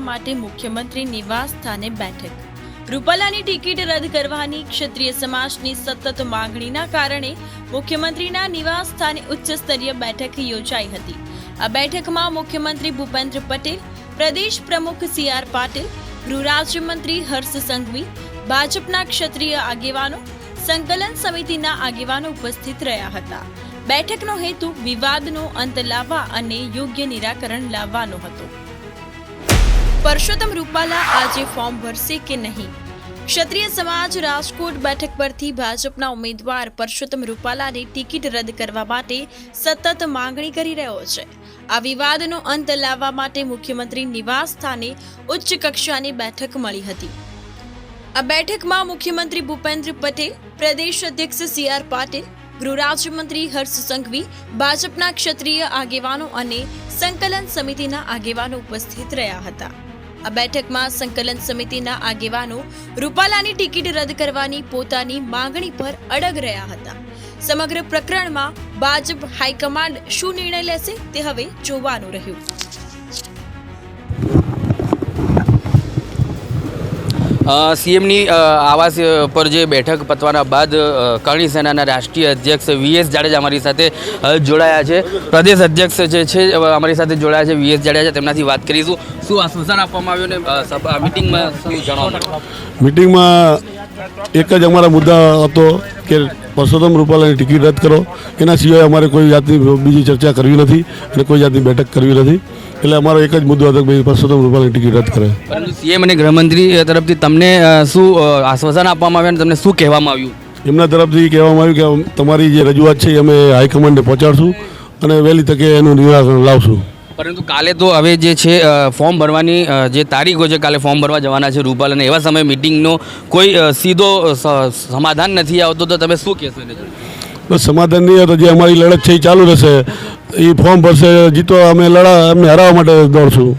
માટે મુખ્યમંત્રી નિવાસ સ્થાને બેઠક. રૂપાલાની ટિકિટ રદ કરવાની ક્ષત્રિય સમાજની સતત માંગણીના કારણે મુખ્યમંત્રીના નિવાસ સ્થાને ઉચ્ચ સ્તરીય બેઠક યોજાઈ હતી. આ બેઠકમાં મુખ્યમંત્રી ભૂપેન્દ્ર પટેલ, પ્રદેશ પ્રમુખ સી.આર. પાટીલ, ગૃહ રાજ્યમંત્રી હર્ષ સંઘવી, ભાજપના ક્ષત્રિય આગેવાનો, સંકલન સમિતિના આગેવાનો ઉપસ્થિત રહ્યા હતા. બેઠકનો હેતુ વિવાદનો અંત લાવવા અને યોગ્ય નિરાકરણ લાવવાનો હતો. પરસોત્તમ રૂપાલા આજે ફોર્મ ભરશે કે નહીં? ક્ષત્રિય સમાજ રાજકોટ બેઠક પરથી ભાજપના ઉમેદવાર પરસોત્તમ રૂપાલાની ટિકિટ રદ કરવા માટે સતત માંગણી કરી રહ્યો છે. આ વિવાદનો અંત લાવવા માટે મુખ્યમંત્રી નિવાસ સ્થાને ઉચ્ચ કક્ષાની બેઠક મળી હતી. આ બેઠકમાં મુખ્યમંત્રી ભૂપેન્દ્ર પટેલ, પ્રદેશ અધ્યક્ષ સી.આર. પાટીલ, ગૃહ રાજ્યમંત્રી હર્ષ સંઘવી, ભાજપના ક્ષત્રિય આગેવાનો અને સંકલન સમિતિના આગેવાનો ઉપસ્થિત રહ્યા હતા. આ બેઠકમાં સંકલન સમિતિના આગેવાનો રૂપાલાની ટિકિટ રદ કરવાની પોતાની માંગણી પર અડગ રહ્યા હતા. સમગ્ર પ્રકરણમાં ભાજપ હાઈકમાન્ડ શું નિર્ણય લેશે તે હવે જોવાનું રહ્યું. સીએમની આવાસ પર જે બેઠક પતવાના બાદ કરણી સેનાના રાષ્ટ્રીય અધ્યક્ષ વી.એસ. જાડેજા અમારી સાથે જોડાયા છે. પ્રદેશ અધ્યક્ષ જે છે અમારી સાથે જોડાયા છે વી.એસ. જાડેજા. તેમનાથી વાત કરીશું. શું આશ્વાસન આપવામાં આવ્યું ને મિટિંગમાં શું જાણવા મળ્યું? મિટિંગમાં એક જ અમારા મુદ્દા હતો કે પરસોત્તમ રૂપાલાની ટિકિટ રદ કરો. એના સિવાય અમારે કોઈ જાતની બીજી ચર્ચા કરવી નથી અને કોઈ જાતની બેઠક કરવી નથી. એટલે અમારો એક જ મુદ્દો હતો કે પરસોત્તમ રૂપાલાની ટિકિટ રદ કરે. પરંતુ સીએમ અને ગૃહમંત્રી તરફથી તમને શું આશ્વાસન આપવામાં આવ્યું અને તમને શું કહેવામાં આવ્યું? એમના તરફથી કહેવામાં આવ્યું કે તમારી જે રજૂઆત છે એ અમે હાઈકમાન્ડને પહોંચાડશું અને વહેલી તકે એનું નિરાકરણ લાવશું. પરંતુ કાલે તો હવે જે છે ફોર્મ ભરવાની જે તારીખો છે, કાલે ફોર્મ ભરવા જવાના છે રૂપાલાને, એવા સમયે મિટિંગનો કોઈ સીધો સમાધાન નથી આવતો, તો તમે શું કહેશો એને? બસ સમાધાન નહીં તો જે અમારી લડત છે એ ચાલુ રહેશે. એ ફોર્મ ભરશે, જીતો અમે એમને હરાવવા માટે દોડશું.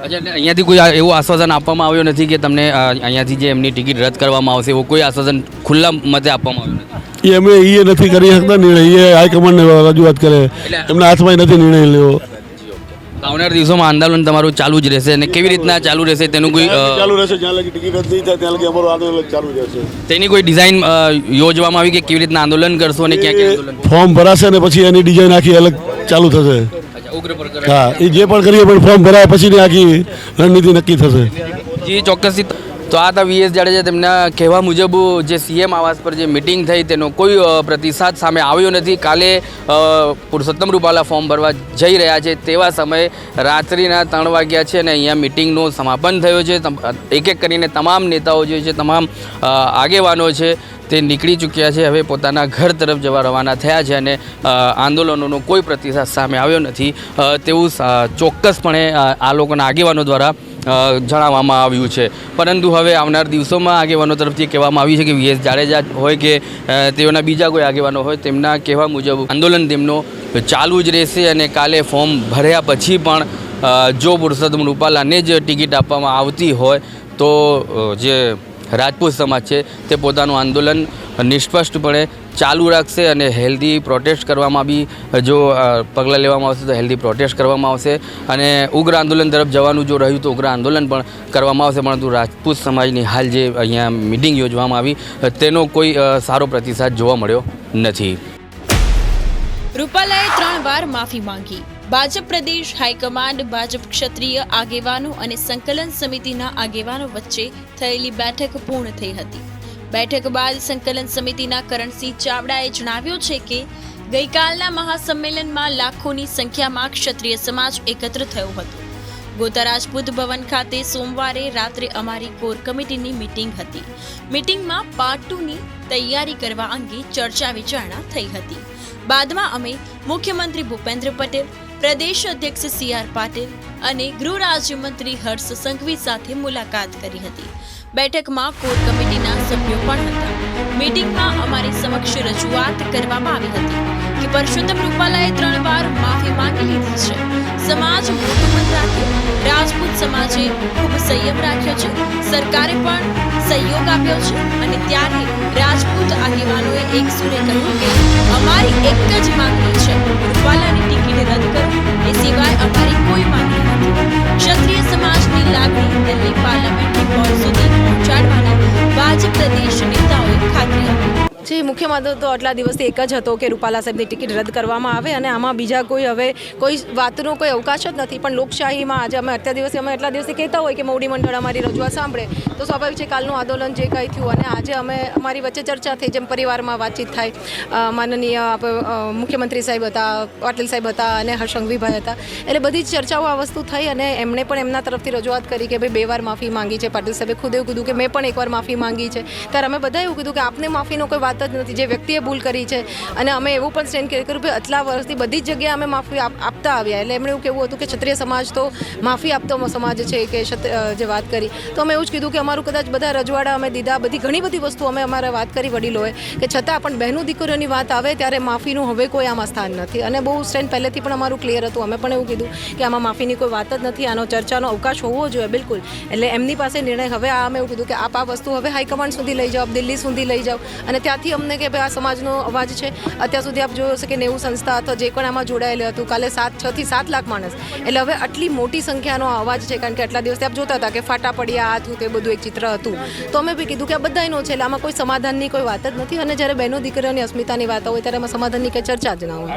અહીંયાથી કોઈ એવું આશ્વાસન આપવામાં આવ્યું નથી કે તમને અહીંયાથી જે એમની ટિકિટ રદ કરવામાં આવશે, એવું કોઈ આશ્વાસન ખુલ્લા મતે આપવામાં આવ્યું નથી? એ અમે નથી કરી શકતા નિર્ણય, એ હાઈકમાન્ડને રજૂઆત કરે. એમના હાથમાં નથી નિર્ણય લેવો. આવનાર દિવસોમાં આંદોલન તમારું ચાલુ જ રહેશે અને કેવી રીતના ચાલુ રહેશે તેનું કોઈ ચાલુ રહેશે? જ્યાં લગી ટિકિટ રદ નહીં થાય ત્યાં લગી અમારું આંદોલન ચાલુ રહેશે. તેની કોઈ ડિઝાઇન યોજવામાં આવી કે કેવી રીતના આંદોલન કરશો અને ક્યાં ક્યાં આંદોલન? ફોર્મ ભરાશે ને પછી એની ડિઝાઇન આખી અલગ ચાલુ થશે. હા, એ જે પણ કરીએ પણ ફોર્મ ભરાય પછીની આખી રણનીતિ નક્કી થશે. જી, ચોક્કસથી. તો આ હતા વી.એસ. જાડેજા. તેમના કહેવા મુજબ જે સીએમ આવાસ પર જે મિટિંગ થઈ તેનો કોઈ પ્રતિસાદ સામે આવ્યો નથી. કાલે પુરુષોત્તમ રૂપાલા ફોર્મ ભરવા જઈ રહ્યા છે તેવા સમયે રાત્રિના 3 વાગ્યા છે અને અહીંયા મિટિંગનું સમાપન થયું છે. એક એક કરીને તમામ નેતાઓ જે છે, તમામ આગેવાનો છે તે નીકળી ચૂક્યા છે. હવે પોતાના ઘર તરફ જવા રવાના થયા છે અને આંદોલનોનો કોઈ પ્રતિસાદ સામે આવ્યો નથી તેવું ચોક્કસપણે આ લોકોના આગેવાનો દ્વારા જણાવવામાં આવ્યું છે. પરંતુ હવે આવનાર દિવસોમાં આગેવાનો તરફથી કહેવામાં આવ્યું છે કે વી.એસ. જાડેજા હોય કે તેઓના બીજા કોઈ આગેવાનો હોય, તેમના કહેવા મુજબ આંદોલન તેમનો ચાલુ જ રહેશે અને કાલે ફોર્મ ભર્યા પછી પણ જો પુરુષોત્તમ રૂપાલાને જ ટિકિટ આપવામાં આવતી હોય તો જે રાજપૂત સમાજ છે તે પોતાનું આંદોલન નિષ્પષ્ટપણે ચાલુ રાખશે અને હેલ્ધી પ્રોટેસ્ટ કરવામાં બી જો પગલાં લેવામાં આવશે તો હેલ્ધી પ્રોટેસ્ટ કરવામાં આવશે અને ઉગ્ર આંદોલન તરફ જવાનું જો રહ્યું તો ઉગ્ર આંદોલન પણ કરવામાં આવશે. પરંતુ રાજપૂત સમાજની હાલ જે અહીંયા મિટિંગ યોજવામાં આવી તેનો કોઈ સારો પ્રતિસાદ જોવા મળ્યો નથી. રૂપાલાએ 3 વાર માફી માંગી. ભાજપ પ્રદેશ હાઈકમાન્ડ, ભાજપ ક્ષત્રિય આગેવાનો અને સંકલન સમિતિના આગેવાનો વચ્ચે થયેલી બેઠક પૂર્ણ થઈ હતી. બેઠક બાદ સંકલન સમિતિના કરણસિંહ ચાવડાએ જણાવ્યું છે કે ગઈકાલના મહાસંમેલનમાં લાખોની સંખ્યામાં ક્ષત્રિય સમાજ એકત્ર થયો હતો. ગોતા રાજપૂત ભવન ખાતે સોમવારે રાત્રે અમારી કોર કમિટીની મિટિંગ હતી. મિટિંગમાં પાર્ટ 2ની તૈયારી કરવા અંગે ચર્ચા વિચારણા થઈ હતી. બાદમાં અમે મુખ્યમંત્રી ભૂપેન્દ્ર પટેલ, પ્રદેશ અધ્યક્ષ સી.આર. પાટીલ અને ગૃહ રાજ્યમંત્રી હર્ષ સંઘવી સાથે મુલાકાત કરી હતી. બેઠકમાં કોર કમિટીના સભ્યો પણ હતા. મીટિંગમાં અમારી સમક્ષ રજૂઆત કરવામાં આવી હતી કે પરસોત્તમ રૂપાલાએ 3 વાર માફી માંગી લીધી છે. સમાજ મોટું મન રાખે, રાજપૂત સમાજે ખૂબ સંયમ રાખ્યો છે, સરકારે પણ સહયોગ આપ્યો છે અને ત્યારે રાજપૂત આગેવાનોએ એક સુરે કહ્યું કે અમારી એક જ માંગણી છે, રૂપાલાની ટિકિટ રદ કરો, એ સિવાય અમારી કોઈ માંગણી નથી. ક્ષત્રિય સમાજની લાગણી દિલ્હી પાર્લામેન્ટની બોર્ડ સુધી પહોંચાડવાની ભાજપ પ્રદેશ નેતાઓએ ખાતરી આપી. જે મુખ્ય મુદ્દો તો આટલા દિવસથી એક જ હતો કે રૂપાલા સાહેબની ટિકિટ રદ કરવામાં આવે અને આમાં બીજા કોઈ હવે કોઈ વાતનો કોઈ અવકાશ જ નથી. પણ લોકશાહીમાં આજે અમે એટલા દિવસથી કહેતા હોય કે મોવડી મંડળ અમારી રજૂઆત સાંભળે તો સ્વાભાવિક છે કાલનું આંદોલન જે કંઈ થયું અને આજે અમે અમારી વચ્ચે ચર્ચા થઈ, જેમ પરિવારમાં વાતચીત થાય. માનનીય મુખ્યમંત્રી સાહેબ હતા, પાટીલ સાહેબ હતા અને હર્ષંઘવીભાઈ હતા, એટલે બધી જ ચર્ચાઓ આ વસ્તુ થઈ અને એમણે પણ એમના તરફથી રજૂઆત કરી કે ભાઈ 2 વાર માફી માંગી છે. પાટીલ સાહેબે ખુદ એવું કીધું કે મેં પણ એકવાર માફી માંગી છે. ત્યારે અમે બધા એવું કીધું કે આપને માફીનો કોઈ વાત જ નથી, જે વ્યક્તિએ ભૂલ કરી છે. અને અમે એવું પણ સ્ટેન્ડ કર્યું કે આટલા વર્ષથી બધી જ જગ્યાએ અમે માફી આપતા આવ્યા. એટલે એમણે એવું કહેવું હતું કે ક્ષત્રિય સમાજ તો માફી આપતો સમાજ છે કે જે વાત કરી. તો અમે એવું જ કીધું કે અમારું કદાચ બધા રજવાડા અમે દીધા, ઘણી બધી વસ્તુ અમે અમારે વાત કરી વડીલોએ, કે છતાં પણ બહેનો દીકરીઓની વાત આવે ત્યારે માફીનું હવે કોઈ આમાં સ્થાન નથી. અને બહુ સ્ટેન્ડ પહેલેથી પણ અમારું ક્લિયર હતું. અમે પણ એવું કીધું કે આમાં માફીની કોઈ વાત જ નથી, આનો ચર્ચાનો અવકાશ હોવો જોઈએ બિલકુલ. એટલે એમની પાસે નિર્ણય હવે અમે એવું કીધું કે આપ આ વસ્તુ હવે હાઈકમાન્ડ સુધી લઈ જાઓ, દિલ્હી સુધી લઈ જાઓ અને ત્યાંથી અમને કે આ સમાજનો અવાજ છે. અત્યાર સુધી આપ જોયો હશે કે 90 સંસ્થા અથવા જે પણ આમાં જોડાયેલું હતું, કાલે 6 થી 7 લાખ માણસ, એટલે હવે આટલી મોટી સંખ્યાનો અવાજ છે. કારણ કે આટલા દિવસથી આપ જોતા હતા કે ફાટા પડ્યા આ થયું તે બધું એક ચિત્ર હતું. તો અમે બી કીધું કે આ બધાનો છે, એટલે આમાં કોઈ સમાધાનની કોઈ વાત જ નથી. અને જ્યારે બહેનો દીકરીઓની અસ્મિતાની વાત હોય ત્યારે એમાં સમાધાનની કંઈ ચર્ચા જ ના હોય.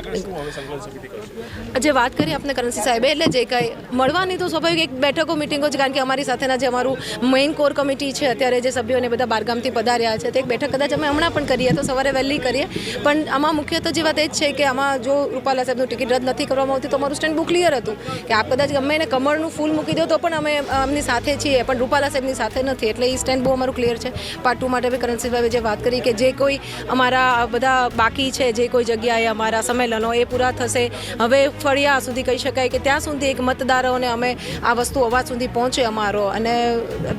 જે વાત કરી આપણે કરન્સી સાહેબે, એટલે જે કંઈ મળવાની તો સ્વાભાવિક એક બેઠકો મિટિંગો જ, કારણ કે અમારી સાથેના જે અમારું મેઇન કોર કમિટી છે અત્યારે જે સભ્યોને બધા બારગામથી પધાર્યા છે, તે એક બેઠક કદાચ અમે હમણાં પણ કરીએ તો સવારે વહેલી કરીએ. પણ આમાં મુખ્ય તો જે વાત એ જ છે કે આમાં જો રૂપાલા સાહેબનું ટિકિટ રદ નથી કરવામાં આવતી તો અમારું સ્ટેન્ડ બહુ ક્લિયર હતું કે આપ કદાચ ગમે એને કમળનું ફૂલ મૂકી દો તો પણ અમે એમની સાથે છીએ, પણ રૂપાલા સાહેબની સાથે નથી. એટલે એ સ્ટેન્ડ બહુ અમારું ક્લિયર છે. પાર્ટ 2 માટે બી કરન્સીભાઈએ જે વાત કરી કે જે કોઈ અમારા બધા બાકી છે, જે કોઈ જગ્યાએ અમારા સંમેલનો એ પૂરા થશે, હવે ફળિયા સુધી કહી શકાય કે ત્યાં સુધી એક મતદારોને અમે આ વસ્તુ અવાજ સુધી પહોંચે અમારો. અને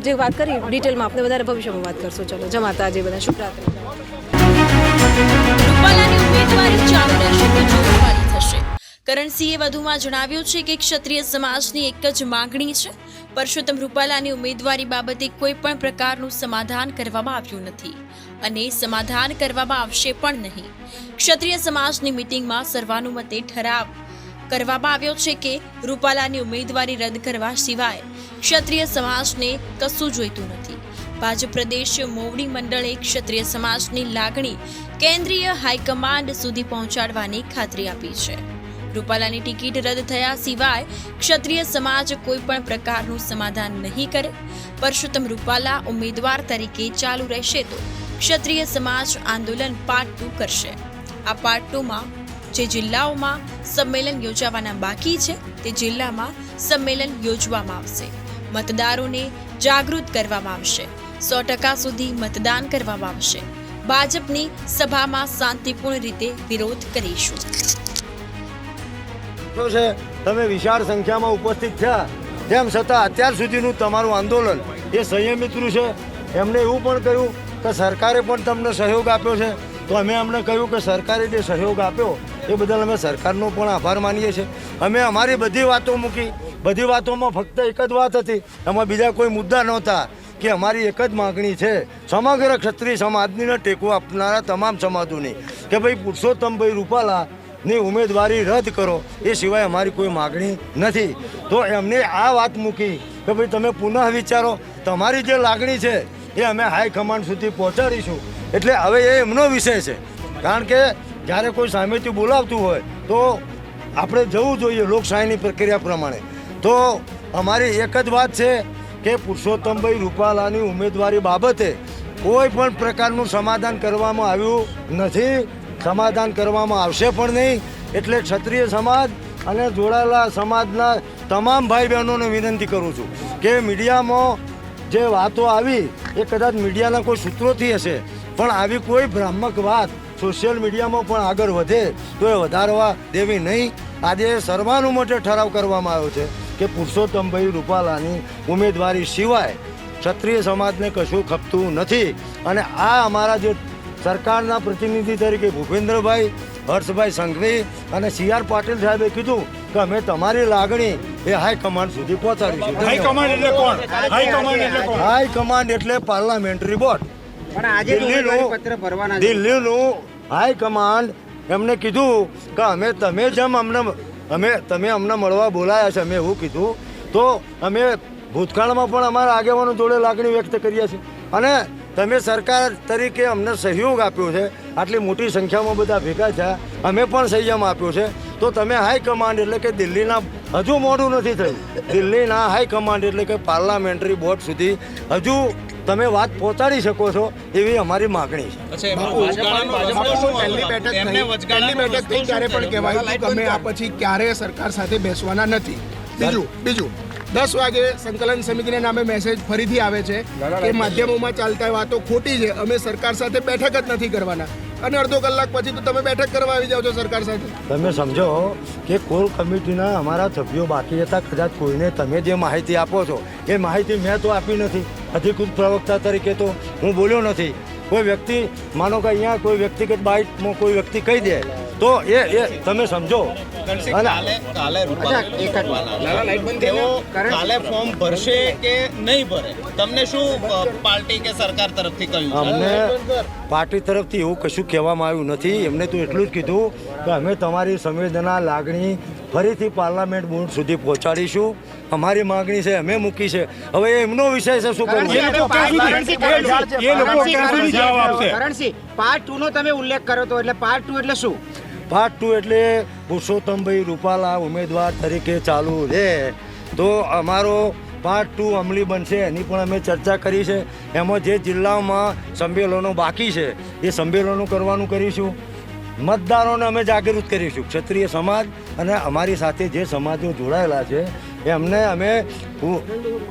જે વાત કરી ડિટેલમાં આપણે વધારે ભવિષ્યમાં વાત કરશું. ચલો, જય માતાજી, બધા શુભ રાત્રિ. રૂપાલાની ઉમેદવારી ચાલુ રહેશે કે જોરવાળી થશે? કરણસિંહે વધુમાં જણાવ્યું છે કે ક્ષત્રિય સમાજની એક જ માંગણી છે. પરસોત્તમ રૂપાલાની ઉમેદવારી બાબતે કોઈ પણ પ્રકારનું સમાધાન કરવામાં આવ્યું નથી અને સમાધાન કરવામાં આવશે પણ નહીં. ક્ષત્રિય સમાજની મીટિંગમાં સર્વાનુમતે ઠરાવ કરવામાં આવ્યો છે કે રૂપાલાની ઉમેદવારી રદ કરવા સિવાય ક્ષત્રિય સમાજને કશું જોઈતું નથી. ભાજપ પ્રદેશ મોવડી મંડળે ક્ષત્રિય સમાજની લાગણી કેન્દ્રીય હાઈકમાન્ડ સુધી પહોંચાડવાની ખાતરી આપી છે. રૂપાલાની ટિકિટ રદ થયા સિવાય ક્ષત્રિય સમાજ કોઈ પણ પ્રકારનું સમાધાન નહીં કરે. પરસોત્તમ રૂપાલા ઉમેદવાર તરીકે ચાલુ રહેશે તો ક્ષત્રિય સમાજ આંદોલન પાર્ટ 2 કરશે. આ પાર્ટ 2માં જે જિલ્લાઓમાં સંમેલન યોજવાના બાકી છે તે જિલ્લામાં સંમેલન યોજવામાં આવશે. મતદારોને જાગૃત કરવામાં આવશે. 100% સુધી મતદાન કરવામાં આવશે. ભાજપની સભામાં શાંતિપૂર્ણ રીતે વિરોધ કરીશું. તમે વિશાળ સંખ્યામાં ઉપસ્થિત થયા, તેમ છતાં અત્યાર સુધીનું તમારું આંદોલન એ સંયમિત છે. એમણે એવું પણ કહ્યું કે સરકારે પણ તમને સહયોગ આપ્યો છે, તો અમે અમને કહ્યું કે સરકારે જે સહયોગ આપ્યો એ બદલ અમે સરકારનો પણ આભાર માનીએ છીએ. અમે અમારી બધી વાતો મૂકી, બધી વાતોમાં ફક્ત એક જ વાત હતી, એમાં બીજા કોઈ મુદ્દા નહોતા કે અમારી એક જ માગણી છે સમગ્ર ક્ષત્રિય સમાજને ટેકો આપનારા તમામ સમાજોની કે ભાઈ પુરુષોત્તમભાઈ રૂપાલાની ઉમેદવારી રદ કરો, એ સિવાય અમારી કોઈ માગણી નથી. તો એમને આ વાત મૂકી કે ભાઈ તમે પુનઃ વિચારો, તમારી જે લાગણી છે એ અમે હાઈકમાન્ડ સુધી પહોંચાડીશું. એટલે હવે એ એમનો વિષય છે, કારણ કે જ્યારે કોઈ સામેથી બોલાવતું હોય તો આપણે જવું જોઈએ લોકશાહીની પ્રક્રિયા પ્રમાણે. તો અમારી એક જ વાત છે કે પુરુષોત્તમભાઈ રૂપાલાની ઉમેદવારી બાબતે કોઈ પણ પ્રકારનું સમાધાન કરવામાં આવ્યું નથી, સમાધાન કરવામાં આવશે પણ નહીં. એટલે ક્ષત્રિય સમાજ અને જોડાયેલા સમાજના તમામ ભાઈ બહેનોને વિનંતી કરું છું કે મીડિયામાં જે વાતો આવી એ કદાચ મીડિયાના કોઈ સૂત્રોથી હશે, પણ આવી કોઈ ભ્રામક વાત સોશિયલ મીડિયામાં પણ આગળ વધે તો એ વધારવા દેવી નહીં. આજે સર્વાનુમતે ઠરાવ કરવામાં આવ્યો છે કે પુરુષોત્તમભાઈ રૂપાલાની ઉમેદવારી સિવાય ક્ષત્રિય સમાજને કશું ખપતું નથી. અને આ અમારા જે સરકારના પ્રતિનિધિ તરીકે ભૂપેન્દ્રભાઈ, હર્ષભાઈ સંઘવી અને CR પાટીલ સાહેબે કીધું કે અમે તમારી લાગણી એ હાઈકમાન્ડ સુધી પહોંચાડીશું. હાઈકમાન્ડ એટલે પાર્લામેન્ટરી બોર્ડ. દિલ્હીનું હાઈકમાન્ડ એમને કીધું કે તમે અમને મળવા બોલાયા છે. અમે એવું કીધું તો અમે ભૂતકાળમાં પણ અમારા આગેવાનો જોડે લાગણી વ્યક્ત કરીએ છીએ અને તમે સરકાર તરીકે અમને સહયોગ આપ્યો છે, આટલી મોટી સંખ્યામાં બધા ભેગા થયા, અમે પણ સંયમ આપ્યો છે, તો તમે હાઈકમાન્ડ એટલે કે દિલ્હીના હજુ મોડું નથી થયું, દિલ્હીના હાઈકમાન્ડ એટલે કે પાર્લામેન્ટરી બોર્ડ સુધી હજુ તમે વાત પહોંચાડી શકો છો એવી અમારી માગણી છે. પહેલી બેઠક થઈ ત્યારે પણ કહેવાયું હતું કે અમે આ પછી ક્યારે સરકાર સાથે બેસવાના નથી. બીજું 10 વાગે સંકલન સમિતિના નામે મેસેજ ફરીથી આવે છે કે માધ્યમોમાં ચાલતા વાતો ખોટી છે, અમે સરકાર સાથે બેઠક જ નથી કરવાના, અને અડધો કલાક પછી તો તમે બેઠક કરવા આવી જાઓ છો સરકાર સાથે. તમે સમજો કે કોર કમિટીના અમારા સભ્યો બાકી હતા, કદાચ કોઈને તમે જે માહિતી આપો છો એ માહિતી મેં તો આપી નથી, અધિકૃત પ્રવક્તા તરીકે તો હું બોલ્યો નથી. કોઈ વ્યક્તિ માનો કે અહીંયા કોઈ વ્યક્તિગત બાઇટમાં કોઈ વ્યક્તિ કહી દે તો એ તમે સમજો. કાલે ફોર્મ ભરશે કે નહીં ભરે, તમને શું પાર્ટી કે સરકાર તરફથી કહ્યું? અમને પાર્ટી તરફથી એવું કશું કહેવામાં આવ્યું નથી. એમને તો એટલું જ કીધું કે અમે તમારી સંવેદના લાગણી ફરીથી પાર્લામેન્ટ બોર્ડ સુધી પહોંચાડીશું, અમારી માગણી છે અમે મૂકી છે, હવે એમનો વિષય છે શું કરવું. પાર્ટ 2 નો તમે ઉલ્લેખ કર્યો તો, એટલે પાર્ટ 2 એટલે શું? પાર્ટ 2 એટલે પુરુષોત્તમભાઈ રૂપાલા ઉમેદવાર તરીકે ચાલુ રહે તો અમારો પાર્ટ 2 અમલી બનશે, એની પણ અમે ચર્ચા કરી છે. એમાં જે જિલ્લાઓમાં સંમેલનો બાકી છે એ સંમેલનો કરવાનું કરીશું, મતદારોને અમે જાગૃત કરીશું, ક્ષત્રિય સમાજ અને અમારી સાથે જે સમાજો જોડાયેલા છે એમને અમે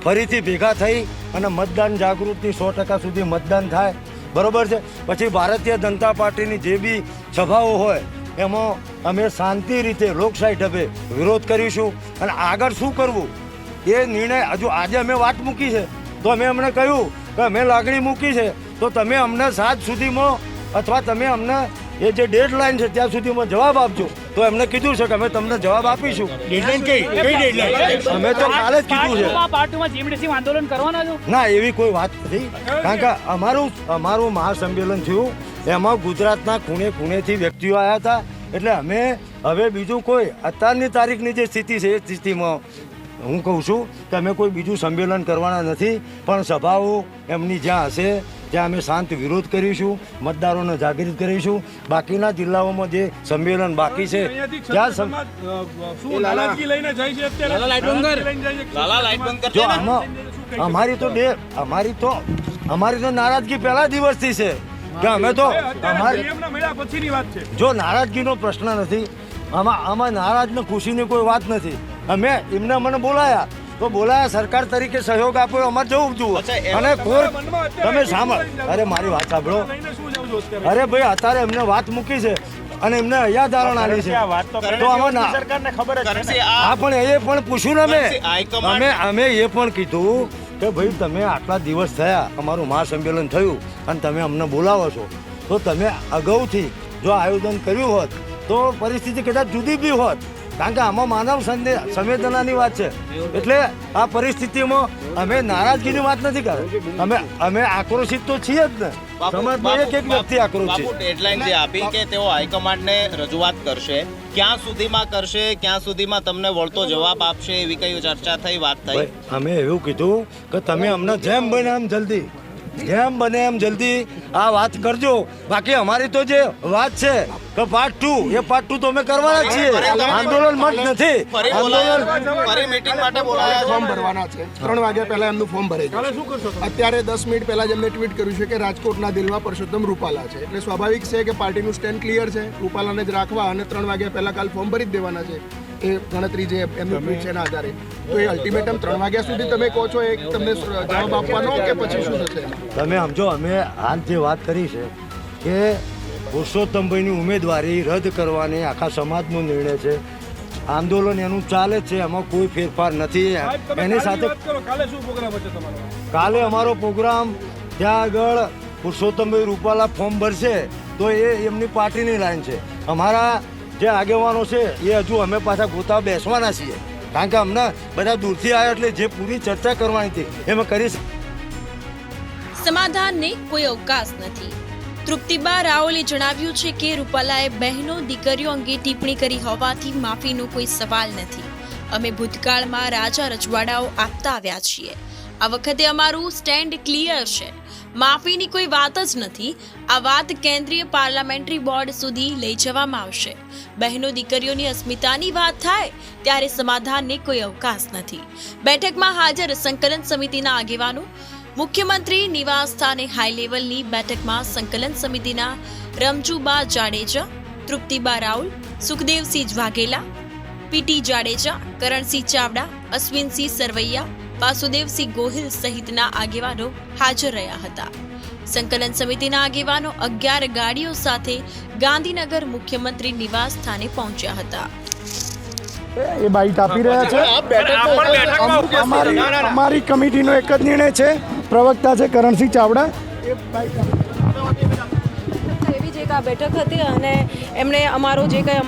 ફરીથી ભેગા થઈ અને મતદાન જાગૃતિ 100% સુધી મતદાન થાય, બરાબર છે. પછી ભારતીય જનતા પાર્ટીની જે બી સભાઓ હોય એમાં અમે શાંતિ રીતે લોકશાહી ઢબે વિરોધ કરીશું અને આગળ શું કરવું એ નિર્ણય હજુ આજે અમે વાત મૂકી છે તો અમે અમને કહ્યું કે અમે લાગણી મૂકી છે તો તમે અમને 7 સુધીમાં અથવા તમે અમને એ જે ડેડલાઇન છે ત્યાં સુધીમાં જવાબ આપજો. તો એમને કીધું છે કે અમે તમને જવાબ આપીશું. ડેડલાઇન કઈ ડેડલાઇન? અમે તો કાલે જ કીધું છે. પાર્ટીમાં જીમડીસી આંદોલન કરવાના છો? ના, એવી કોઈ વાત નથી, કારણ કે અમારું મહાસંમેલન થયું એમાં ગુજરાતના ખૂણે ખૂણેથી વ્યક્તિઓ આવ્યા હતા, એટલે અમે હવે બીજું કોઈ અત્યારની તારીખની જે સ્થિતિ છે એ સ્થિતિમાં હું કહું છું કે અમે કોઈ બીજું સંમેલન કરવાના નથી, પણ સભાઓ એમની જ્યાં હશે ત્યાં અમે શાંત વિરોધ કરીશું, મતદારોને જાગૃત કરીશું. બાકીના જિલ્લાઓમાં જે સંમેલન બાકી છે ત્યાં જો અમારી તો નારાજગી પહેલા દિવસથી છે કે અમે તો જો નારાજગીનો પ્રશ્ન નથી, આમાં નારાજ ને ખુશીની કોઈ વાત નથી. અમે એમને મને બોલાયા તો બોલાયા, સરકાર તરીકે સહયોગ આપ્યો, અમારે જવું જોઈએ. અને તમે સાંભળ, અરે મારી વાત સાંભળો, અરે ભાઈ અત્યારે એમને વાત મૂકી છે અને એમને અહીંયા ધારણ આવી છે તો સરકારને ખબર જ હા, પણ એ પણ પૂછ્યું ને અમે એ પણ કીધું કે ભાઈ તમે આટલા દિવસ થયા અમારું મહાસંમેલન થયું અને તમે અમને બોલાવો છો તો તમે અગાઉથી જો આયોજન કર્યું હોત તો પરિસ્થિતિ કદાચ જુદી બી હોત, કારણ કે આમાં માનવ સંવેદનાની વાત છે. એટલે આ પરિસ્થિતિમાં અમે નારાજગીની વાત નથી કરતા, અમે આક્રોશિત તો છીએ જ ને. સમાજમાં એક વ્યક્તિ આક્રોશિત. ડેડલાઇન જે આપી કે તેઓ હાઈકમાન્ડને રજૂઆત કરશે, ક્યાં સુધીમાં કરશે, ક્યાં સુધીમાં તમને વળતો જવાબ આપશે, એવી કઈ ચર્ચા થઈ, વાત થઈ? અમે એવું કીધું કે તમે અમને જેમ બને એમ જલ્દી આ વાત કરજો. બાકી અમારી તો જે વાત છે કે પાર્ટ 2 એ પાર્ટ 2 તો અમે કરવાના જ છીએ. આંદોલન મત નથી, ફરી મીટિંગ માટે બોલાયા ફોર્મ ભરવાના છે. 3 વાગ્યા પહેલા એમનું ફોર્મ ભરાઈ ગયું. અત્યારે 10 મિનિટ પહેલા જ એમને ટ્વીટ કર્યું છે કે રાજકોટના દિલમાં પરસોત્તમ રૂપાલા છે, એટલે સ્વાભાવિક છે કે પાર્ટીનું સ્ટેન્ડ ક્લિયર છે, રૂપાલાને જ રાખવા અને 3 વાગ્યા પહેલા કાલ ફોર્મ ભરી જ દેવાના છે. એ ગણતરી જે એમનું ટ્વીટ છે એના આધારે. તો એ અલ્ટિમેટમ 3 વાગ્યા સુધી તમે કહો છો એ તમને જવાબ આપવાનો કે પછી શું થશે? તમે સમજો, અમે હાલ જે વાત કરી છે કે પુરુષોત્તમભાઈની ઉમેદવારી રદ કરવાની આખા સમાજનો નિર્ણય છે, આંદોલન એનું ચાલે જ છે, એમાં કોઈ ફેરફાર નથી. એની સાથે કાલે અમારો પ્રોગ્રામ ત્યાં આગળ પુરુષોત્તમભાઈ રૂપાલા ફોર્મ ભરશે તો એ એમની પાર્ટીની લાઈન છે. અમારા જે આગેવાનો છે એ હજુ અમે પાછા ગોતા બેસવાના છીએ, કારણ કે અમને બધા દૂરથી આવ્યા એટલે જે પૂરી ચર્ચા કરવાની હતી એમાં કરી. સમાધાનને કોઈ અવકાશ નથી. તૃપ્તિબા રાઓલે જણાવ્યું છે કે રૂપાલાએ બહેનો દીકરીઓ અંગે ટિપ્પણી કરી હોવાથી માફીનો કોઈ સવાલ નથી. અમે ભૂતકાળમાં રાજા રજવાડાઓ આપતા આવ્યા છીએ. આ વખતે અમારું સ્ટેન્ડ ક્લિયર છે. માફીની કોઈ વાત જ નથી. આ વાત કેન્દ્રીય પાર્લામેન્ટરી બોર્ડ સુધી લઈ જવામાં આવશે. બહેનો દીકરીઓની અસ્મિતાની વાત થાય ત્યારે સમાધાનને કોઈ અવકાશ નથી. બેઠકમાં હાજર સંકલન સમિતિના આગેવાનો, મુખ્યમંત્રી નિવાસ સ્થાને હાઈ લેવલની બેઠકમાં સંકલન સમિતિના રમજુબા જાડેજા, તૃપ્તિબા રાઉલ, સુખદેવસિંહ વાઘેલા, પીટી જાડેજા, કરણસિંહ ચાવડા, અશ્વિનસિંહ સરવૈયા, વાસુદેવસિંહ ગોહિલ સહિતના આગેવાનો હાજર રહ્યા હતા. સંકલન સમિતિના આગેવાનો 11 ગાડીઓ સાથે ગાંધીનગર મુખ્યમંત્રી નિવાસ સ્થાને પહોંચ્યા હતા. એ બાઈટ આપી રહ્યા છે. અમારી કમિટીનો એક જ નિર્ણય છે. પ્રવક્તા છે કરણસિંહ ચાવડા. એવી જે આ બેઠક હતી અને એમણે અમારો જે કંઈ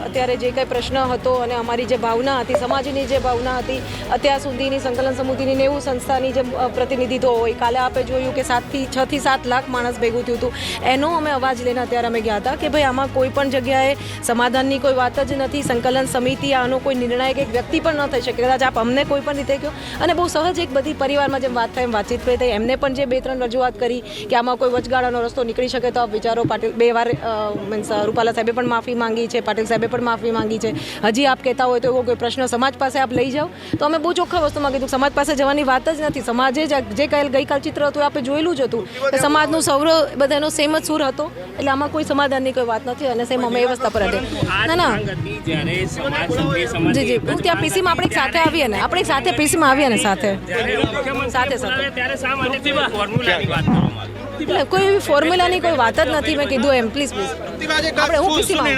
અત્યારે જે કંઈ પ્રશ્ન હતો અને અમારી જે ભાવના હતી, સમાજની જે ભાવના હતી, અત્યાર સુધીની સંકલન સમિતિની 90 સંસ્થાની જે પ્રતિનિધિત્વ હોય, કાલે આપણે જોયું કે 6 થી 7 લાખ માણસ ભેગું થયું હતું. એનો અમે અવાજ લઈને અત્યારે અમે ગયા હતા કે ભાઈ આમાં કોઈ પણ જગ્યાએ સમાધાનની કોઈ વાત જ નથી. સંકલન સમિતિ આનો કોઈ નિર્ણાયક એક વ્યક્તિ પણ ન થઈ શકે. કદાચ આપ અમને કોઈ પણ રીતે કહો અને બહુ સહજ એક બધી પરિવારમાં જેમ વાત થાય એમ વાતચીત કરી થઈ. એમને પણ જે 2-3 રજૂઆત કરી કે આમાં કોઈ વચગાળાનો રસ્તો નીકળી શકે તો આપ વિચારો. પાટીલ 2 વાર મીન્સ રૂપાલા સાહેબે પણ માફી માંગી છે, પાટીલ સાહેબે પણ માફી માંગી છે. હજી આપ કહેતા હોય તો એવો કોઈ પ્રશ્ન સમાજ પાસે આપ લઈ જાઓ તો અમે બહુ ચોખ્ખા વસ્તુમાં કીધું સમાજ પાસે જવાની વાત જ નથી. સમાજે જે ગઈકાલ ચિત્ર હતું આપણે જોયેલું જ હતું કે સમાજનું સૌર બધાનો સેમ જ સૂર હતો. એટલે આમાં કોઈ સમાધાનની કોઈ વાત નથી અને સેમ અમે એ વસ્તુ પર હતી. ના જી હું ત્યાં પીસીમાં આપણે સાથે આવીએ ને, આપણે સાથે પીસીમાં આવીએ ને સાથે એટલે કોઈ એવી ફોર્મ્યુલાની કોઈ વાત જ નથી. મેં કીધું એમ પ્લીઝ આપણે હું પીસીમાં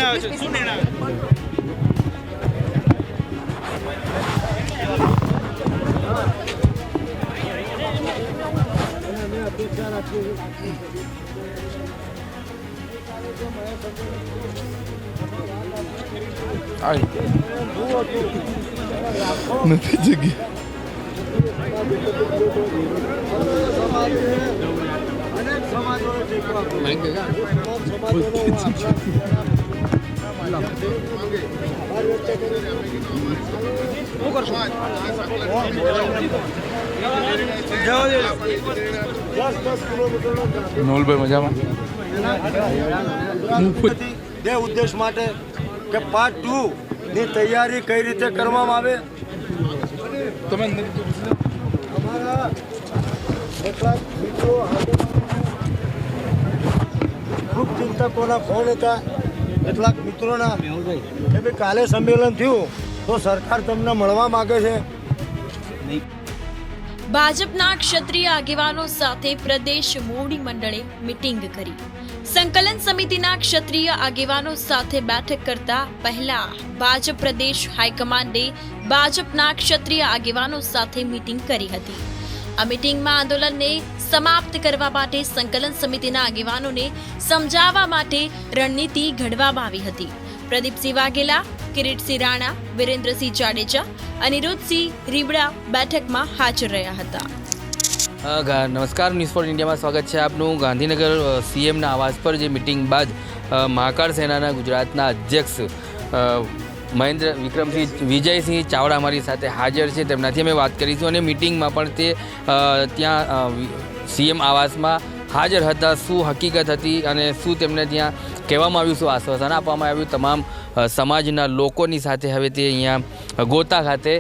નથી જગ્યા. નોલભાઈ મજામાં. 2 ઉદ્દેશ માટે કે પાર્ટ 2 ની તૈયારી કઈ રીતે કરવામાં આવે. તમે અમારા કેટલાક મિત્રો ગ્રુપ ચિંતકોના ફોન હતા, કેટલાક મિત્રોના કે ભાઈ કાલે સંમેલન થયું તો સરકાર તમને મળવા માંગે છે. ભાજપના ક્ષત્રિય આગેવાનો સાથે પ્રદેશ મોવડી મંડળે મીટિંગ કરી. સંકલન સમિતિના ક્ષત્રિય આગેવાનો સાથે બેઠક કરતા પહેલા ભાજપ પ્રદેશ હાઈકમાન્ડે ભાજપના ક્ષત્રિય આગેવાનો સાથે મીટિંગ કરી હતી. આ મીટિંગમાં આંદોલનને સમાપ્ત કરવા માટે સંકલન સમિતિના આગેવાનોને સમજાવવા માટે રણનીતિ ઘડવામાં આવી હતી. પ્રદીપસિંહ વાઘેલા, કિરીટસિંહ રાણા, વિરેન્દ્રસિંહ જાડેજા, અનિરુદ્ધસિંહ રીબડા બેઠકમાં હાજર રહ્યા હતા. નમસ્કાર, ન્યૂઝ ફોર ઇન્ડિયામાં સ્વાગત છે આપનું. ગાંધીનગર સીએમના આવાસ પર જે મિટિંગ બાદ મહાકાળ સેનાના ગુજરાતના અધ્યક્ષ મહેન્દ્ર વિક્રમસિંહ વિજયસિંહ ચાવડા અમારી સાથે હાજર છે. તેમનાથી અમે વાત કરીશું અને મિટિંગમાં પણ તે ત્યાં સીએમ આવાસમાં હાજર હતા. શું હકીકત હતી અને શું તેમને ત્યાં કહેવામાં આવ્યું, શું આશ્વાસન આપવામાં આવ્યું, તમામ સમાજના લોકોની સાથે હવે તે અહીંયા ગોતા ખાતે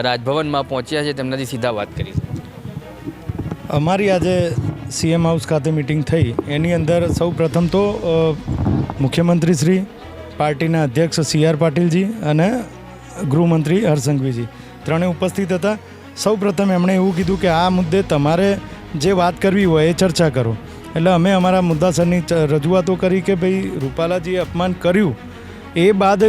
રાજભવનમાં પહોંચ્યા છે. તેમનાથી સીધા વાત કરીશું. અમારી આજે સીએમ હાઉસ ખાતે મિટિંગ થઈ. એની અંદર સૌ પ્રથમ તો મુખ્યમંત્રી શ્રી, પાર્ટીના અધ્યક્ષ CR પાટીલજી અને ગૃહમંત્રી હર્ષસંઘવીજી ત્રણે ઉપસ્થિત હતા. સૌ પ્રથમ એમણે એવું કીધું કે આ મુદ્દે તમારે જે વાત કરવી હોય એ ચર્ચા કરો. એટલે અમે અમારા મુદ્દાસરની રજૂઆતો કરી કે ભાઈ રૂપાલાજીએ અપમાન કર્યું એ બાદ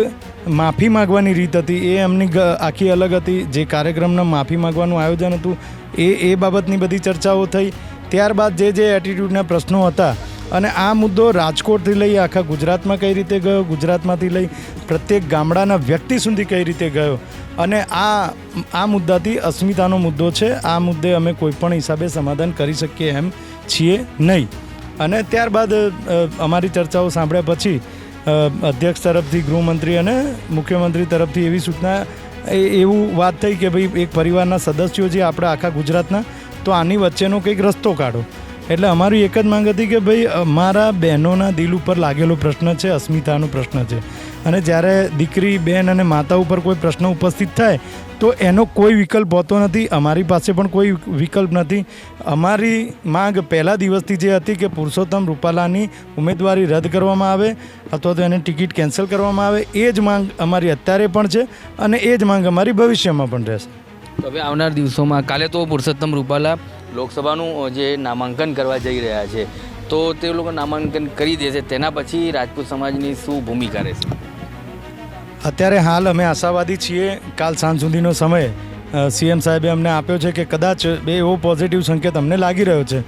માફી માગવાની રીત હતી એ એમની આખી અલગ હતી. જે કાર્યક્રમના માફી માગવાનું આયોજન હતું એ બાબતની બધી ચર્ચાઓ થઈ. ત્યારબાદ જે એટીટ્યૂડના પ્રશ્નો હતા અને આ મુદ્દો રાજકોટથી લઈ આખા ગુજરાતમાં કઈ રીતે ગયો, ગુજરાતમાંથી લઈ પ્રત્યેક ગામડાના વ્યક્તિ સુધી કઈ રીતે ગયો અને આ મુદ્દાથી અસ્મિતાનો મુદ્દો છે. આ મુદ્દે અમે કોઈપણ હિસાબે સમાધાન કરી શકીએ એમ છીએ નહીં. અને ત્યારબાદ અમારી ચર્ચાઓ સાંભળ્યા પછી અધ્યક્ષ તરફથી, ગૃહમંત્રી અને મુખ્યમંત્રી તરફથી એવી સૂચના એવું વાત થઈ કે ભાઈ એક પરિવારના સદસ્યો જે આપણા આખા ગુજરાતના, તો આની વચ્ચેનો કંઈક રસ્તો કાઢો. એટલે અમારી એક જ માંગ હતી કે ભાઈ અમારા બહેનોના દિલ ઉપર લાગેલો પ્રશ્ન છે, અસ્મિતાનો પ્રશ્ન છે, અને જ્યારે દીકરી, બેન અને માતા ઉપર કોઈ પ્રશ્ન ઉપસ્થિત થાય તો એનો કોઈ વિકલ્પ હોતો નથી. અમારી પાસે પણ કોઈ વિકલ્પ નથી. અમારી માંગ પહેલા દિવસથી જે હતી કે પુરુષોત્તમ રૂપાલાની ઉમેદવારી રદ કરવામાં આવે અથવા તો એને ટિકિટ કેન્સલ કરવામાં આવે, એ જ માંગ અમારી અત્યારે પણ છે અને એ જ માંગ અમારી ભવિષ્યમાં પણ રહેશે. તો હવે આવનાર દિવસોમાં કાલે તો પુરુષોત્તમ રૂપાલા લોકસભાનું જે નામાંકન કરવા જઈ રહ્યા છે, તો તે લોકો નામાંકન કરી દેશે, તેના પછી રાજપૂત સમાજની શું ભૂમિકા રહેશે? અત્યારે હાલ અમે આશાવાદી છીએ. કાલ સાંજ સુધીનો સમય સીએમ સાહેબે અમને આપ્યો છે કે કદાચ એવો પોઝિટિવ સંકેત અમને લાગી રહ્યો છે,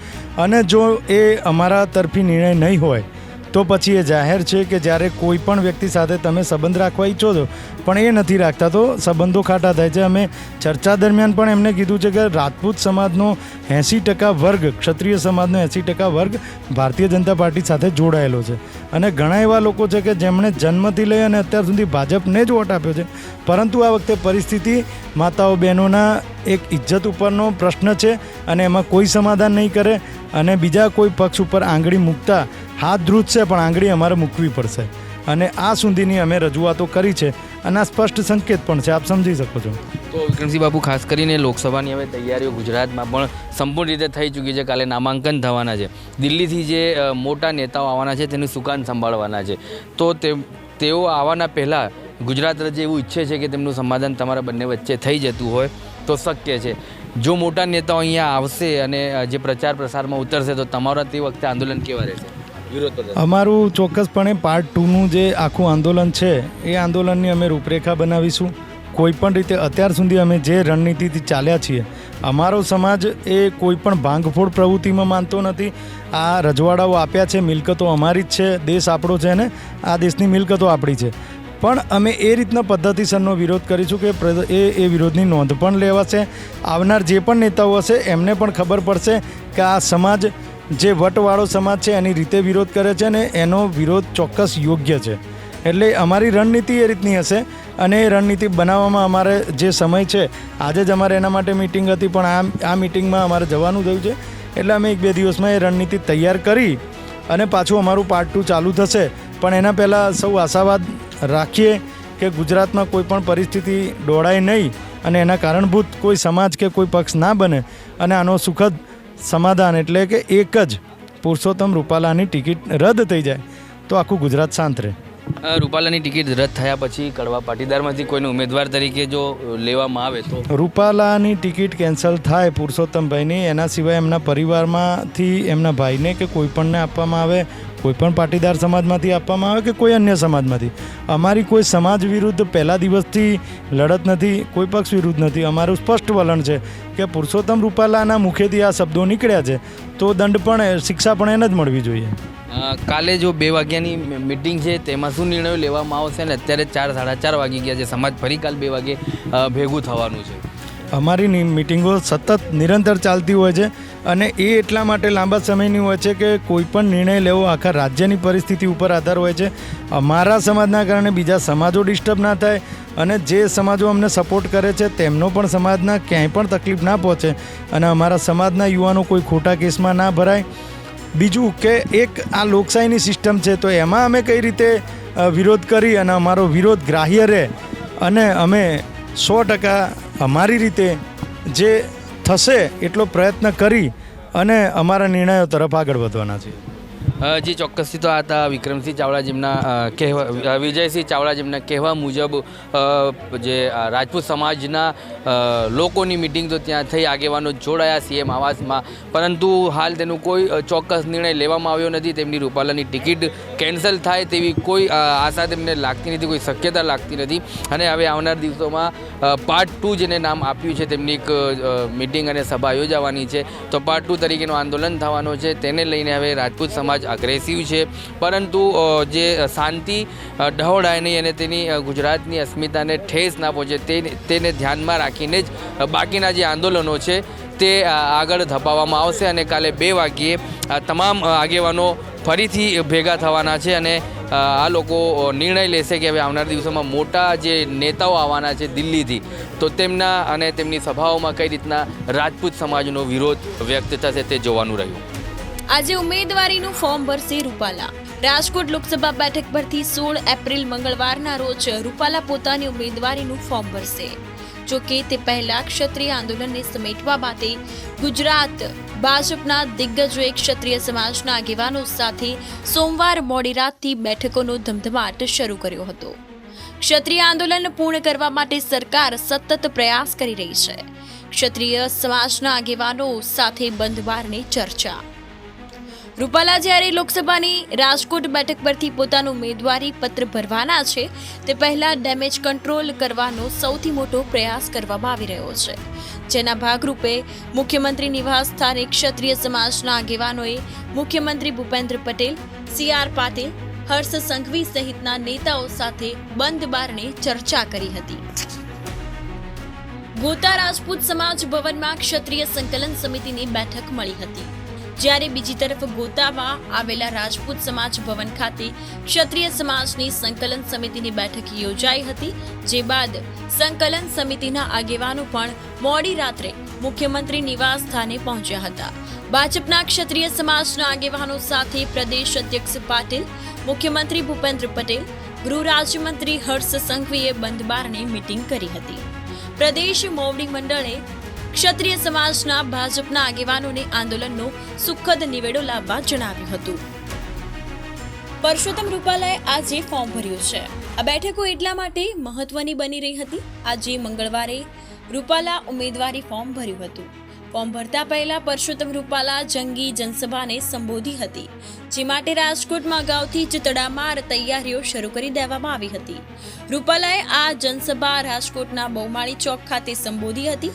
અને જો એ અમારા તરફી નિર્ણય નહીં હોય તો પછી એ જાહેર છે કે જ્યારે કોઈ પણ વ્યક્તિ સાથે તમે સંબંધ રાખવા ઈચ્છો છો પણ એ નથી રાખતા તો સંબંધો ખાટા થાય છે. અમે ચર્ચા દરમિયાન પણ એમને કીધું છે કે રાજપૂત સમાજનો 80% વર્ગ, ક્ષત્રિય સમાજનો 80% વર્ગ ભારતીય જનતા પાર્ટી સાથે જોડાયેલો છે, અને ઘણા એવા લોકો છે કે જેમણે જન્મથી લઈ અને અત્યાર સુધી ભાજપને જ વોટ આપ્યો છે, પરંતુ આ વખતે પરિસ્થિતિ માતાઓ બહેનોના એક ઇજ્જત ઉપરનો પ્રશ્ન છે અને એમાં કોઈ સમાધાન નહીં કરે, અને બીજા કોઈ પક્ષ ઉપર આંગળી મૂકતા હાથ ધ્રુજશે, પણ આંગળી અમારે મૂકવી પડશે. અને આ સુધીની અમે રજૂઆતો કરી છે અને આ સ્પષ્ટ સંકેત પણ છે, આપ સમજી શકો છો. તો વિક્રમસિંહ બાપુ, ખાસ કરીને લોકસભાની હવે તૈયારીઓ ગુજરાતમાં પણ સંપૂર્ણ રીતે થઈ ચૂકી છે. કાલે નામાંકન થવાના છે. દિલ્હીથી જે મોટા નેતાઓ આવવાના છે તેનું સુકાન સંભાળવાના છે, તો તેઓ આવવાના પહેલાં ગુજરાત રાજ્ય એવું ઈચ્છે છે કે તેમનું સમાધાન તમારા બંને વચ્ચે થઈ જતું હોય તો શક્ય છે. જો મોટા નેતાઓ અહીંયા આવશે અને જે પ્રચાર પ્રસારમાં ઉતરશે તો તમારા તે વખતે આંદોલન કેવા રહેશે? અમારું ચોક્કસપણે પાર્ટ 2નું જે આખું આંદોલન છે એ આંદોલનની અમે રૂપરેખા બનાવીશું. કોઈ પણ રીતે અત્યાર સુધી અમે જે રણનીતિથી ચાલ્યા છીએ, અમારો સમાજ એ કોઈ પણ ભાંગફોડ પ્રવૃત્તિમાં માનતો નથી. આ રજવાડાઓ આપ્યા છે, મિલકતો અમારી જ છે, દેશ આપણો છે ને આ દેશની મિલકતો આપણી છે, પણ અમે એ રીતના પદ્ધતિસરનો વિરોધ કરીશું કે એ વિરોધની નોંધ પણ લેવાશે. આવનાર જે પણ નેતાઓ હશે એમને પણ ખબર પડશે કે આ સમાજ જે વટવાળો સમાજ છે એની રીતે વિરોધ કરે છે ને એનો વિરોધ ચોક્કસ યોગ્ય છે. એટલે અમારી રણનીતિ એ રીતની હશે, અને એ રણનીતિ બનાવવામાં અમારે જે સમય છે, આજે જ અમારે એના માટે મિટિંગ હતી, પણ આ મિટિંગમાં અમારે જવાનું થયું છે, એટલે અમે 1-2 દિવસમાં એ રણનીતિ તૈયાર કરી અને પાછું અમારું પાર્ટ 2 ચાલુ થશે. પણ એના પહેલાં સૌ આશાવાદ રાખીએ કે ગુજરાતમાં કોઈ પણ પરિસ્થિતિ દોડાય નહીં અને એના કારણભૂત કોઈ સમાજ કે કોઈ પક્ષ ના બને, અને આનો સુખદ સમાધાન એટલે કે એક જ પુરુષોત્તમ રૂપાલાની ટિકિટ રદ થઈ જાય તો આખું ગુજરાત શાંત રહે. રૂપાલાની ટિકિટ રદ થયા પછી કડવા પાટીદારમાંથી કોઈને ઉમેદવાર તરીકે જો લેવામાં આવે તો? રૂપાલાની ટિકિટ કેન્સલ થાય પુરુષોત્તમભાઈની, એના સિવાય એમના પરિવારમાંથી એમના ભાઈને કે કોઈ પણને આપવામાં આવે, કોઈ પણ પાટીદાર સમાજમાંથી આપવામાં આવે કે કોઈ અન્ય સમાજમાંથી. અમારી કોઈ સમાજ વિરુદ્ધ પહેલા દિવસથી લડત નથી, કોઈ પક્ષ વિરુદ્ધ નથી. અમારું સ્પષ્ટ વલણ છે કે પુરુષોત્તમ રૂપાલાના મુખેથી આ શબ્દો નીકળ્યા છે તો દંડ પણ, શિક્ષા પણ એને જ મળવી જોઈએ. કાલે જો 2 વાગ્યાની મિટિંગ છે તેમાં શું નિર્ણયો લેવામાં આવશે? ને અત્યારે 4-4:30 વાગી ગયા છે. સમાજ ફરી કાલ 2 વાગે ભેગું થવાનું છે. અમારી મિટિંગો સતત નિરંતર ચાલતી હોય છે, અને એ એટલા માટે લાંબા સમયની હોય છે કે કોઈ પણ નિર્ણય લેવો આખા રાજ્યની પરિસ્થિતિ ઉપર આધાર હોય છે. અમારા સમાજના કારણે બીજા સમાજો ડિસ્ટર્બ ના થાય, અને જે સમાજો અમને સપોર્ટ કરે છે તેમનો પણ સમાજના ક્યાંય પણ તકલીફ ના પહોંચે, અને અમારા સમાજના યુવાનો કોઈ ખોટા કેસમાં ના ભરાય. બીજું કે એક આ લોકશાહીની સિસ્ટમ છે તો એમાં અમે કઈ રીતે વિરોધ કરી અને અમારો વિરોધ ગ્રાહ્ય રહે, અને અમે 100% અમારી રીતે જે થશે એટલો પ્રયત્ન કરી અને અમારા નિર્ણયો તરફ આગળ વધવાના છે. જી ચોક્કસથી તો આ હતા વિક્રમસિંહ ચાવડા જેમના વિજયસિંહ ચાવડા જેમના કહેવા મુજબ જે રાજપૂત સમાજના લોકોની મિટિંગ તો ત્યાં થઈ, આગેવાનો જોડાયા સીએમ આવાસમાં, પરંતુ હાલ તેનું કોઈ ચોક્કસ નિર્ણય લેવામાં આવ્યો નથી. તેમની રૂપાલાની ટિકિટ કેન્સલ થાય તેવી કોઈ આશા તેમને લાગતી નથી, કોઈ શક્યતા લાગતી નથી. અને હવે આવનાર દિવસોમાં પાર્ટ 2 જેને નામ આપ્યું છે તેમની એક મિટિંગ અને સભા યોજાવાની છે, તો પાર્ટ 2 તરીકેનું આંદોલન થવાનું છે. તેને લઈને હવે રાજપૂત સમાજ અગ્રેસિવ છે, પરંતુ જે શાંતિ ડહોળાય નહીં અને તેની ગુજરાતની અસ્મિતાને ઠેસ ના પહોંચે તેને ધ્યાનમાં રાખીને જ બાકીના જે આંદોલનો છે તે આગળ ધપાવવામાં આવશે. અને કાલે 2 વાગ્યે તમામ આગેવાનો ફરીથી ભેગા થવાના છે અને આ લોકો નિર્ણય લેશે કે હવે આવનાર દિવસોમાં મોટા જે નેતાઓ આવવાના છે દિલ્હીથી, તો તેમના અને તેમની સભાઓમાં કઈ રીતના રાજપૂત સમાજનો વિરોધ વ્યક્ત થશે તે જોવાનું રહ્યું. આજે ઉમેદવારીનું ફોર્મ ભરશે રૂપાલા. રાજકોટ લોકસભા બેઠક પરથી 16 એપ્રિલ મંગળવારના રોજ રૂપાલા પોતાની ઉમેદવારીનું ફોર્મ ભરશે. જો કે તે પહેલા ક્ષત્રિય આંદોલનને સમેટવા માટે ગુજરાત ભાજપના દિગ્ગજોએ ક્ષત્રિય સમાજના આગેવાનો સાથે સોમવાર મોડી રાતથી બેઠકોનો ધમધમાટ શરૂ કર્યો હતો. ક્ષત્રિય આંદોલન પૂર્ણ કરવા માટે સરકાર સતત પ્રયાસ કરી રહી છે. ક્ષત્રિય સમાજના આગેવાનો સાથે બંધ બારણે ચર્ચા. રૂપાલા જ્યારે લોકસભાની રાજકોટ બેઠક પરથી પોતાનું ઉમેદવારી પત્ર ભરવાના છે તે પહેલા ડેમેજ કંટ્રોલ કરવાનો સૌથી મોટો પ્રયાસ કરવામાં આવી રહ્યો છે, જેના ભાગરૂપે મુખ્યમંત્રી નિવાસ સ્થાને ક્ષત્રિય સમાજના આગેવાનોએ મુખ્યમંત્રી ભૂપેન્દ્ર પટેલ, CR પાટીલ, હર્ષ સંઘવી સહિતના નેતાઓ સાથે બંધ બારણે ચર્ચા કરી હતી. ગોતા રાજપૂત સમાજ ભવનમાં ક્ષત્રિય સંકલન સમિતિની બેઠક મળી હતી, જ્યારે બીજી તરફ ગોતામાં આવેલા રાજપૂત સમાજ ભવન ખાતે ક્ષત્રિય સમાજની સંકલન સમિતિની બેઠક યોજાઈ હતી. જે બાદ સંકલન સમિતિના આગેવાનો પણ મોડી રાત્રે મુખ્યમંત્રી નિવાસ સ્થાને પહોંચ્યા હતા. ભાજપના ક્ષત્રિય સમાજના આગેવાનો સાથે પ્રદેશ અધ્યક્ષ પાટીલ, મુખ્યમંત્રી ભૂપેન્દ્ર પટેલ, ગૃહ રાજ્યમંત્રી હર્ષ સંઘવીએ બંધ બારણે મીટિંગ કરી હતી. પ્રદેશ મોવડી મંડળે ક્ષત્રિય સમાજના ભાજપના આગેવાનોને આંદોલનનો સુખદ નિવેડો લાવવા જણાવ્યું હતું. પરસોત્તમ રૂપાલાએ આજે ફોર્મ ભર્યું છે. આ બેઠકો એટલા માટે મહત્વની બની રહી હતી. આજે મંગળવારે રૂપાલા ઉમેદવારી ફોર્મ ભર્યું હતું. ફોર્મ ભરતા પહેલા પરસોત્તમ રૂપાલા જંગી જનસભાને સંબોધી હતી, જે માટે રાજકોટમાં અગાઉથી જ તડામાર તૈયારીઓ શરૂ કરી દેવામાં આવી હતી. રૂપાલાએ આ જનસભા રાજકોટના બહુમાળી ચોક ખાતે સંબોધી હતી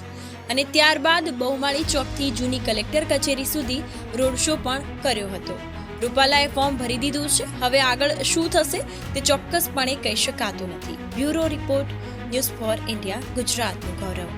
અને ત્યારબાદ બહુમાળી ચોકથી જૂની કલેક્ટર કચેરી સુધી રોડ શો પણ કર્યો હતો. રૂપાલાએ ફોર્મ ભરી દીધું છે. હવે આગળ શું થશે તે ચોક્કસપણે કહી શકાતું નથી. Bureau report, news for India, ગુજરાતનું ગૌરવ.